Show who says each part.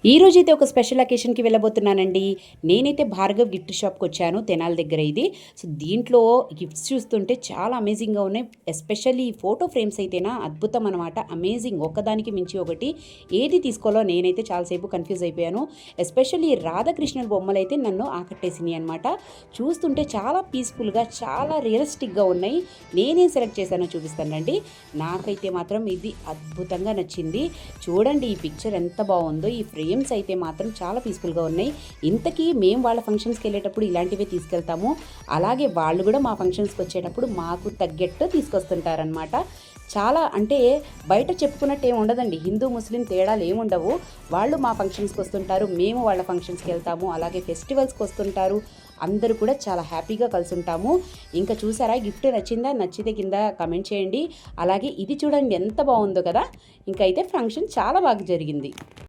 Speaker 1: ఈ రోజైతే ఒక స్పెషల్ అకేషన్‌కి వెళ్ళబోతున్నానండి. నేనైతే భార్గవ్ గిఫ్ట్ షాప్‌కి వచ్చాను. తెనాలి దగ్గర ఇది. సో, దీంట్లో గిఫ్ట్స్ చూస్తుంటే చాలా అమేజింగ్‌గా ఉన్నాయి. ఎస్పెషల్లీ ఈ ఫోటో ఫ్రేమ్స్ అయితేనా అద్భుతం అనమాట. అమేజింగ్ ఒకదానికి మించి ఒకటి. ఏది తీసుకోవాలో నేనైతే చాలా సేపు కన్‌ఫ్యూజ్ అయిపోయాను. ఎస్పెషల్లీ రాధాకృష్ణుల బొమ్మలైతే నన్ను ఆకట్టేసినాయి అనమాట. చూస్తుంటే చాలా పీస్‌ఫుల్‌గా, చాలా రియలిస్టిక్‌గా ఉన్నాయి. నేనేం సెలెక్ట్ చేశానో చూపిస్తానండి. నాకైతే మాత్రం ఇది అద్భుతంగా నచ్చింది. చూడండి ఈ పిక్చర్ ఎంత బాగుందో. ఈ ఫ్రేమ్స్ అయితే మాత్రం చాలా పీస్ఫుల్గా ఉన్నాయి. ఇంతకీ మేము వాళ్ళ ఫంక్షన్స్కి వెళ్ళేటప్పుడు ఇలాంటివే తీసుకెళ్తాము. అలాగే వాళ్ళు కూడా మా ఫంక్షన్స్కి వచ్చేటప్పుడు మాకు తగ్గట్టు తీసుకొస్తుంటారనమాట. చాలా అంటే బయట చెప్పుకున్నట్టు ఏమి ఉండదండి. హిందూ ముస్లిం తేడాలు ఏముండవు. వాళ్ళు మా ఫంక్షన్స్కి వస్తుంటారు, మేము వాళ్ళ ఫంక్షన్స్కి వెళ్తాము. అలాగే ఫెస్టివల్స్కి వస్తుంటారు. అందరూ కూడా చాలా హ్యాపీగా కలిసి ఉంటాము. ఇంకా చూసారా, గిఫ్ట్ నచ్చిందా? నచ్చితే కింద కమెంట్ చేయండి. అలాగే ఇది చూడండి ఎంత బాగుందో కదా. ఇంకా అయితే ఫంక్షన్ చాలా బాగా జరిగింది.